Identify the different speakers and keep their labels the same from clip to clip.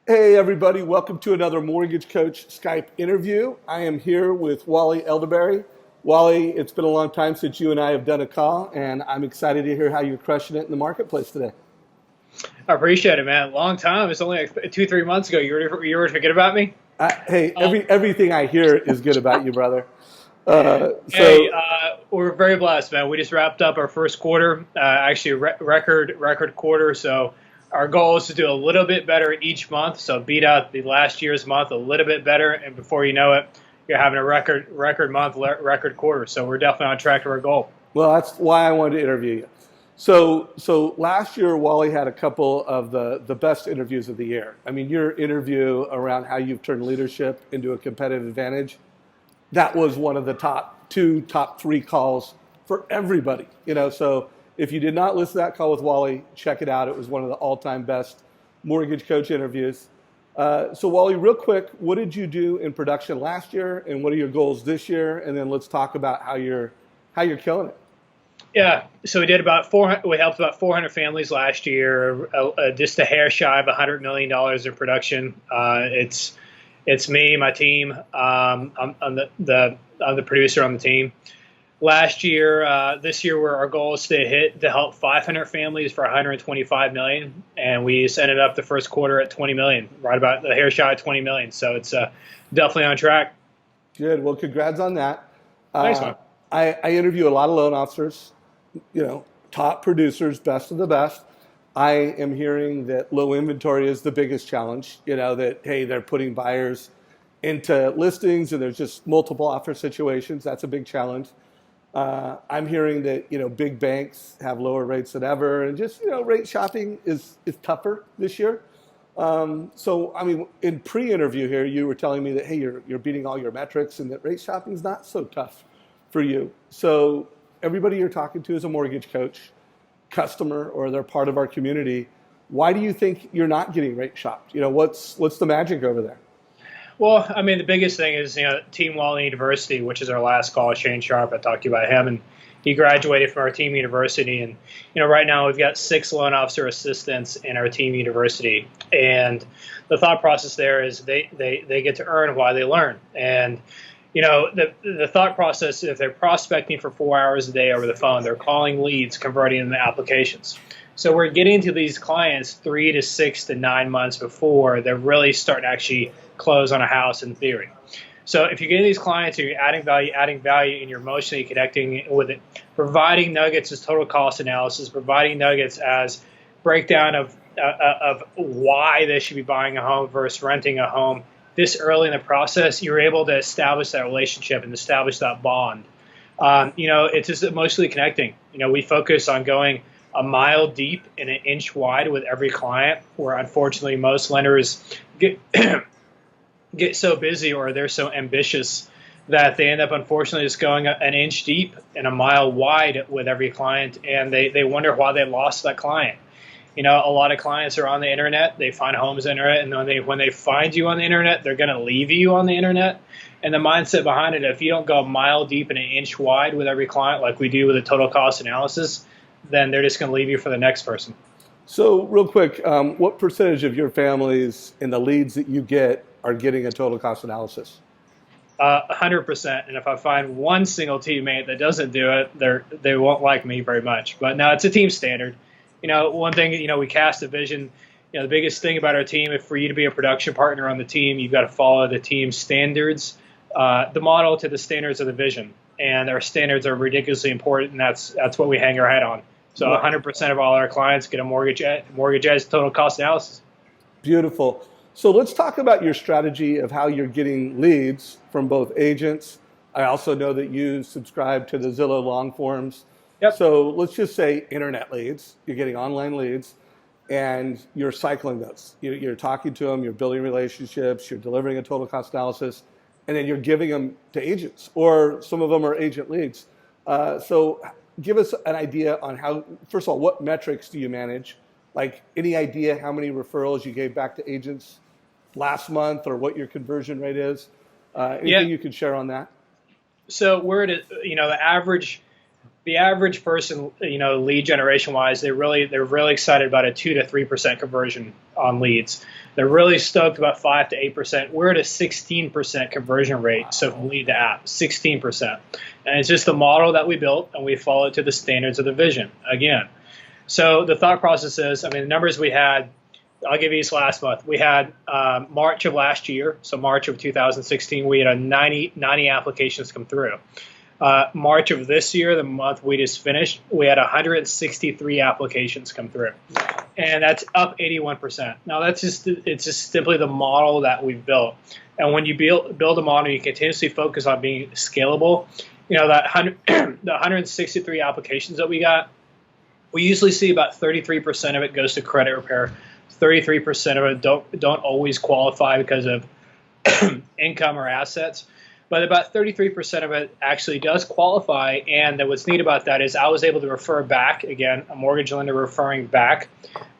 Speaker 1: Hey everybody, welcome to another Mortgage Coach Skype interview. I am here with Wally Elibiary. Wally, it's been a long time since you and I have done a call, and I'm excited to hear how you're crushing it in the marketplace today.
Speaker 2: I appreciate it, man. Long time. It's only like 2, 3 months ago. You were to forget about me.
Speaker 1: Hey,
Speaker 2: Um,
Speaker 1: everything I hear is good about you, brother. Uh,
Speaker 2: hey,
Speaker 1: so,
Speaker 2: we're very blessed, man. We just wrapped up our first quarter, actually record quarter. So our goal is to do a little bit better each month. So beat out the last year's month a little bit better, and before you know it, you're having a record month, record quarter. So we're definitely on track to our goal.
Speaker 1: well, that's why I wanted to interview you. So last year, Wally had a couple of the best interviews of the year. I mean, your interview around how you've turned leadership into a competitive advantage, that was one of the top three calls for everybody. So if you did not listen to that call with Wally, check it out. It was one of the all-time best mortgage coach interviews. So Wally, real quick, what did you do in production last year, and what are your goals this year? And then let's talk about how you're killing it.
Speaker 2: Yeah, so we did about 400. We helped about 400 families last year, just a hair shy of $100 million in production. It's me, my team. I'm the producer on the team. Last year, this year, where our goal is to help 500 families for 125 million, and we just ended up the first quarter at 20 million, right about the hair shy of 20 million. So it's definitely on track.
Speaker 1: Good. Well, congrats on that.
Speaker 2: Thanks,
Speaker 1: Uh,
Speaker 2: man.
Speaker 1: I interview a lot of loan officers, top producers, best of the best. I am hearing that low inventory is the biggest challenge. That, hey, they're putting buyers into listings and there's just multiple offer situations. That's a big challenge. I'm hearing that, big banks have lower rates than ever, and just, rate shopping is tougher this year. So, I mean, in pre-interview here, you were telling me that, hey, you're beating all your metrics and that rate shopping is not so tough for you. So everybody you're talking to is a mortgage coach, customer, or they're part of our community. Why do you think you're not getting rate shopped? What's the magic over there?
Speaker 2: Well, I mean, the biggest thing is, Team Wally University, which is our last call. Shane Sharp, I talked to you about him, and he graduated from our team university. And, right now we've got 6 loan officer assistants in our team university. And the thought process there is they get to earn while they learn. And, the thought process, if they're prospecting for 4 hours a day over the phone, they're calling leads, converting them to applications. So we're getting to these clients 3 to 6 to 9 months before they're really starting to actually close on a house in theory. So if you're getting these clients and you're adding value, and you're emotionally connecting with it, providing nuggets as total cost analysis, providing nuggets as breakdown of why they should be buying a home versus renting a home this early in the process, you're able to establish that relationship and establish that bond. It's just emotionally connecting. We focus on going a mile deep and an inch wide with every client, where unfortunately most lenders get get so busy, or they're so ambitious that they end up unfortunately just going an inch deep and a mile wide with every client, and they wonder why they lost that client. A lot of clients are on the internet. They find homes on the internet, and when they find you on the internet, they're going to leave you on the internet. And the mindset behind it, if you don't go a mile deep and an inch wide with every client, like we do with a total cost analysis, then they're just going to leave you for the next person.
Speaker 1: So real quick, what percentage of your families and the leads that you get are getting a total cost analysis?
Speaker 2: 100%. And if I find one single teammate that doesn't do it, they won't like me very much. But no, it's a team standard. One thing, we cast a vision. The biggest thing about our team, if for you to be a production partner on the team, you've got to follow the team's standards, the model to the standards of the vision. And our standards are ridiculously important, and that's what we hang our hat on. So 100% of all our clients get a mortgage edge total cost analysis.
Speaker 1: Beautiful. So let's talk about your strategy of how you're getting leads from both agents. I also know that you subscribe to the Zillow long forms.
Speaker 2: Yep.
Speaker 1: So let's just say internet leads. You're getting online leads, and you're cycling those. You're talking to them, you're building relationships, you're delivering a total cost analysis, and then you're giving them to agents, or some of them are agent leads. So give us an idea on how, first of all, what metrics do you manage? Like, any idea how many referrals you gave back to agents last month, or what your conversion rate is?
Speaker 2: Yeah.
Speaker 1: Anything you could share on that?
Speaker 2: So we're at the average the average person, lead generation wise, they're really excited about a 2 to 3% conversion on leads. They're really stoked about 5 to 8%. We're at a 16% conversion rate. Wow. So from lead to app, 16%. And it's just the model that we built, and we follow to the standards of the vision again. So the thought process is, the numbers we had, I'll give you this last month. We had March of last year, so March of 2016, we had 90 applications come through. March of this year, the month we just finished, we had 163 applications come through, and that's up 81%. Now it's just simply the model that we've built. And when you build a model, you continuously focus on being scalable. The 163 applications that we got, we usually see about 33% of it goes to credit repair. 33% of it don't always qualify because of income or assets. But about 33% of it actually does qualify, and what's neat about that is I was able to refer back, again, a mortgage lender referring back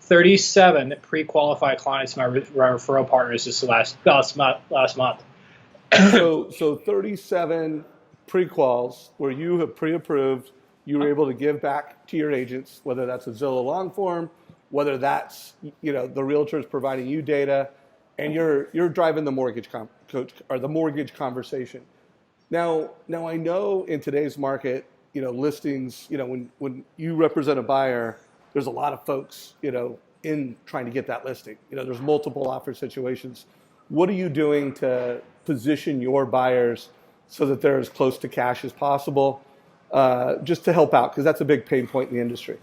Speaker 2: 37 pre-qualified clients to my referral partners this last month.
Speaker 1: So 37 pre-quals where you have pre-approved, you were able to give back to your agents, whether that's a Zillow long form, whether that's the realtors providing you data, and you're driving the mortgage the mortgage conversation. Now I know in today's market, listings, when you represent a buyer, there's a lot of folks, in trying to get that listing. There's multiple offer situations. What are you doing to position your buyers so that they're as close to cash as possible, just to help out? Because that's a big pain point in the industry.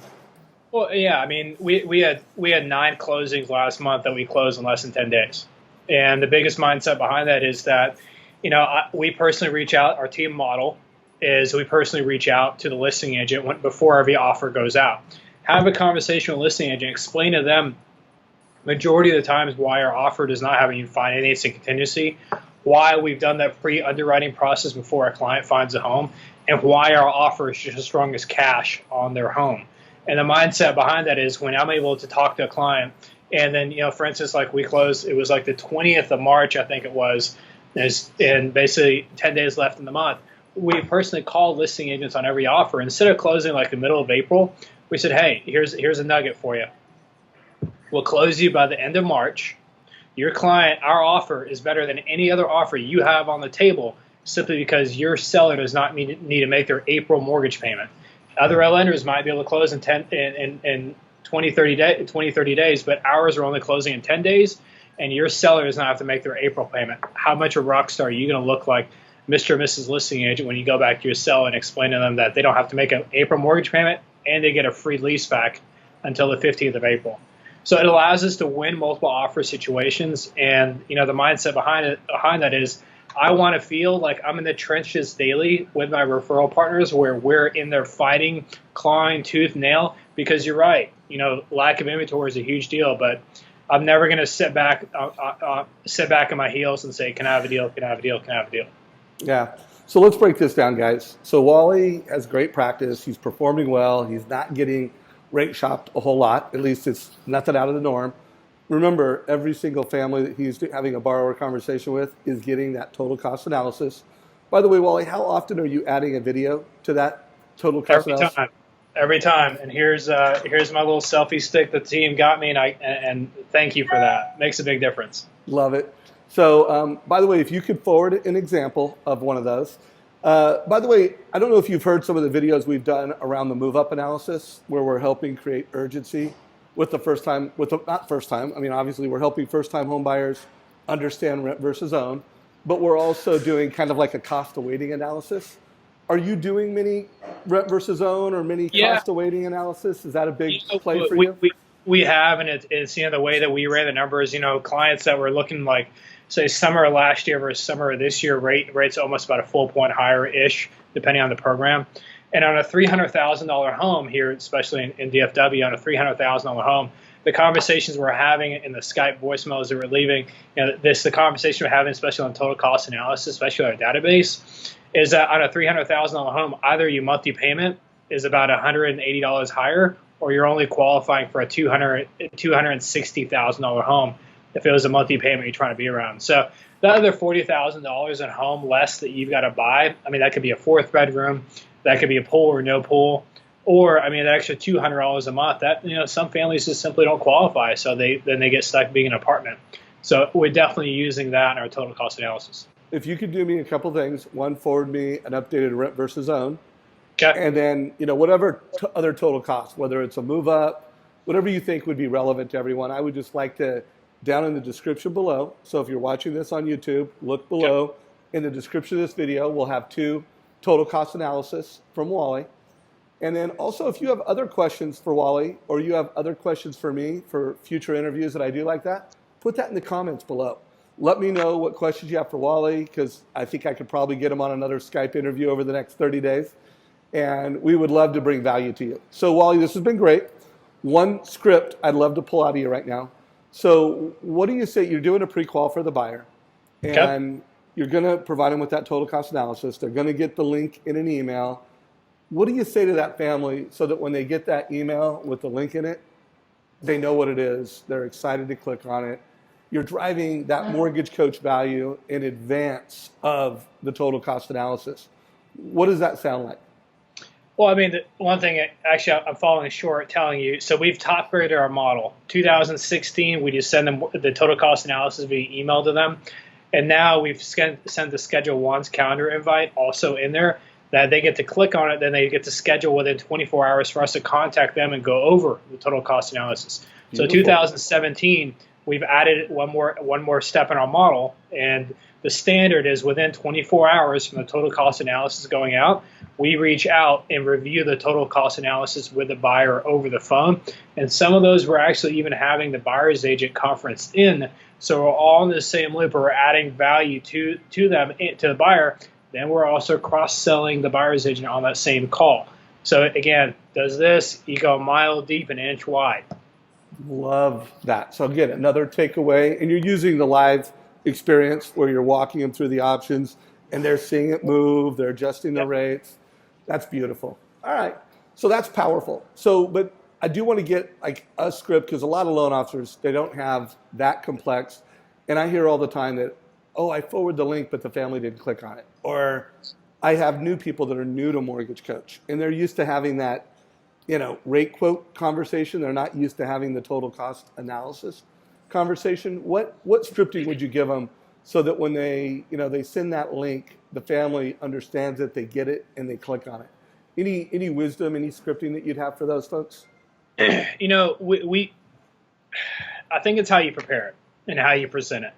Speaker 2: Well, yeah, we had 9 closings last month that we closed in less than 10 days. And the biggest mindset behind that is that, we personally reach out. Our team model is we personally reach out to the listing agent before every offer goes out. Have a conversation with the listing agent, explain to them majority of the times why our offer does not have any financing contingency, why we've done that pre-underwriting process before our client finds a home, and why our offer is just as strong as cash on their home. And the mindset behind that is when I'm able to talk to a client, and then, for instance, like we closed, it was like the 20th of March, I think it was, and basically 10 days left in the month. We personally called listing agents on every offer. Instead of closing like the middle of April, we said, hey, here's a nugget for you. We'll close you by the end of March. Your client, our offer is better than any other offer you have on the table simply because your seller does not need to make their April mortgage payment. Other lenders might be able to close in 20, 30 days, but ours are only closing in 10 days, and your seller does not have to make their April payment. How much a rock star are you going to look like, Mr. or Mrs. Listing Agent, when you go back to your seller and explain to them that they don't have to make an April mortgage payment and they get a free lease back until the 15th of April? So it allows us to win multiple offer situations, and the mindset behind that is I want to feel like I'm in the trenches daily with my referral partners where we're in there fighting, clawing tooth and nail, because you're right. Lack of inventory is a huge deal, but I'm never going to sit back on my heels and say, can I have a deal? Can I have a deal? Can I have a deal?
Speaker 1: Yeah. So let's break this down, guys. So Wally has great practice. He's performing well. He's not getting rate shopped a whole lot. At least it's nothing out of the norm. Remember, every single family that he's having a borrower conversation with is getting that total cost analysis. By the way, Wally, how often are you adding a video to that total cost analysis?
Speaker 2: Every time. And here's my little selfie stick the team got me, and thank you for that. Makes a big difference.
Speaker 1: Love it. So, by the way, if you could forward an example of one of those. By the way, I don't know if you've heard some of the videos we've done around the move-up analysis, where we're helping create urgency with obviously we're helping first-time home buyers understand rent versus own, but we're also doing kind of like a cost of waiting analysis. Are you doing many rent versus own or many cost of waiting analysis? Is that a big play for you?
Speaker 2: We have, and it's the way that we ran the numbers, clients that were looking like, say, summer of last year versus summer of this year, rates almost about a full point higher-ish, depending on the program. And on a $300,000 home here, especially in DFW, on a $300,000 home, the conversations we're having in the Skype voicemails that we're leaving, the conversation we're having, especially on total cost analysis, especially on our database, is that on a $300,000 home, either your monthly payment is about $180 higher, or you're only qualifying for a $260,000 home if it was a monthly payment you're trying to be around. So the other $40,000 in home less that you've got to buy, that could be a 4th bedroom, That could be a pool or no pool. Or, I mean, that extra $200 a month, that, some families just simply don't qualify. So then they get stuck being an apartment. So we're definitely using that in our total cost analysis.
Speaker 1: If you could do me a couple things, one, forward me an updated rent versus own.
Speaker 2: Okay.
Speaker 1: And then, whatever other total cost, whether it's a move up, whatever you think would be relevant to everyone, I would just like to, down in the description below. So if you're watching this on YouTube, look below. Okay. In the description of this video, we'll have 2 total cost analysis from Wally. And then also, if you have other questions for Wally, or you have other questions for me for future interviews that I do like that, put that in the comments below. Let me know what questions you have for Wally, because I think I could probably get him on another Skype interview over the next 30 days. And we would love to bring value to you. So Wally, this has been great. One script I'd love to pull out of you right now. So what do you say? You're doing a pre-qual for the buyer, and you're going to provide them with that total cost analysis. They're going to get the link in an email. What do you say to that family so that when they get that email with the link in it, they know what it is, they're excited to click on it? You're driving that mortgage coach value in advance of the total cost analysis. What does that sound like?
Speaker 2: Well, I mean, the one thing, actually, I'm falling short telling you. So we've top graded our model. 2016, we just send them the total cost analysis via email to them. And now we've sent the Schedule 1's calendar invite also in there, that they get to click on it. Then they get to schedule within 24 hours for us to contact them and go over the total cost analysis. Beautiful. So 2017, we've added one more step in our model. And the standard is within 24 hours from the total cost analysis going out, we reach out and review the total cost analysis with the buyer over the phone. And some of those we're actually even having the buyer's agent conferenced in. So we're all in the same loop. We're adding value to them, to the buyer. Then we're also cross-selling the buyer's agent on that same call. So again, does this, you go a mile deep and an inch wide.
Speaker 1: Love that. So again, another takeaway, and you're using the live experience where you're walking them through the options and they're seeing it move, they're adjusting the rates. That's beautiful. All right. So that's powerful. So, but I do want to get like a script, because a lot of loan officers, they don't have that complex. And I hear all the time that, oh, I forward the link, but the family didn't click on it. Or I have new people that are new to Mortgage Coach, and they're used to having that, rate quote conversation. They're not used to having the total cost analysis conversation. What scripting would you give them so that when they send that link, the family understands it, they get it, and they click on it? Any wisdom, any scripting that you'd have for those folks?
Speaker 2: I think it's how you prepare it and how you present it.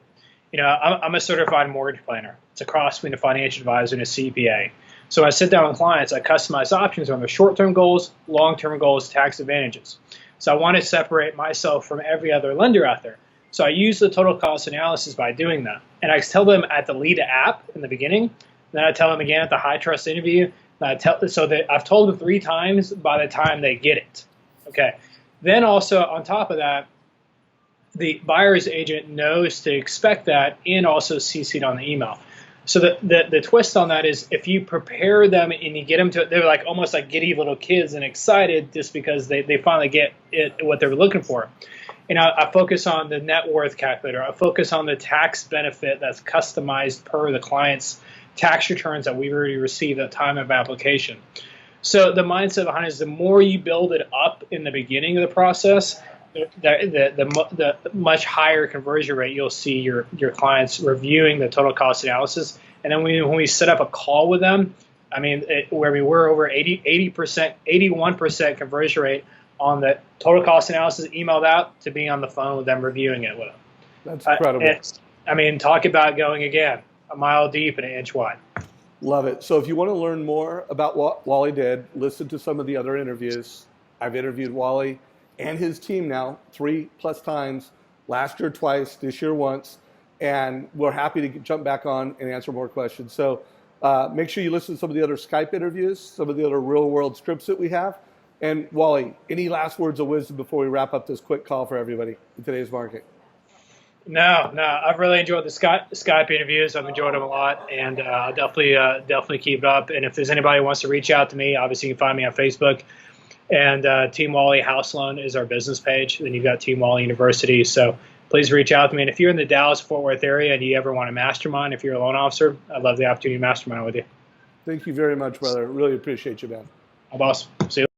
Speaker 2: I'm a certified mortgage planner. It's a cross between a financial advisor and a CPA. So when I sit down with clients, I customize options on their short-term goals, long-term goals, tax advantages. So I want to separate myself from every other lender out there. So I use the total cost analysis by doing that. And I tell them at the lead app in the beginning, then I tell them again at the high trust interview, so that I've told them 3 times by the time they get it. Okay. Then also on top of that, the buyer's agent knows to expect that and also CC'd on the email. So the twist on that is if you prepare them and you get them to, they're like almost like giddy little kids and excited just because they finally get what they're looking for. And I focus on the net worth calculator. I focus on the tax benefit that's customized per the client's tax returns that we've already received at the time of application. So the mindset behind it is the more you build it up in the beginning of the process, the much higher conversion rate you'll see your clients reviewing the total cost analysis. And then when we set up a call with them, where we were over 80%, 81% conversion rate on the total cost analysis emailed out to being on the phone with them reviewing it with them.
Speaker 1: That's incredible.
Speaker 2: Talk about going again, a mile deep and an inch wide.
Speaker 1: Love it. So if you want to learn more about what Wally did, listen to some of the other interviews. I've interviewed Wally and his team now 3+ times, last year twice, this year once, and we're happy to jump back on and answer more questions. So make sure you listen to some of the other Skype interviews, some of the other real-world scripts that we have. And Wally, any last words of wisdom before we wrap up this quick call for everybody in today's market?
Speaker 2: No, I've really enjoyed the Skype interviews. I've enjoyed them a lot, and I'll definitely keep it up. And if there's anybody who wants to reach out to me, obviously you can find me on Facebook. And Team Wally House Loan is our business page. Then you've got Team Wally University. So please reach out to me. And if you're in the Dallas-Fort Worth area and you ever want a mastermind, if you're a loan officer, I'd love the opportunity to mastermind with you.
Speaker 1: Thank you very much, brother. Really appreciate you, man.
Speaker 2: My boss. See you.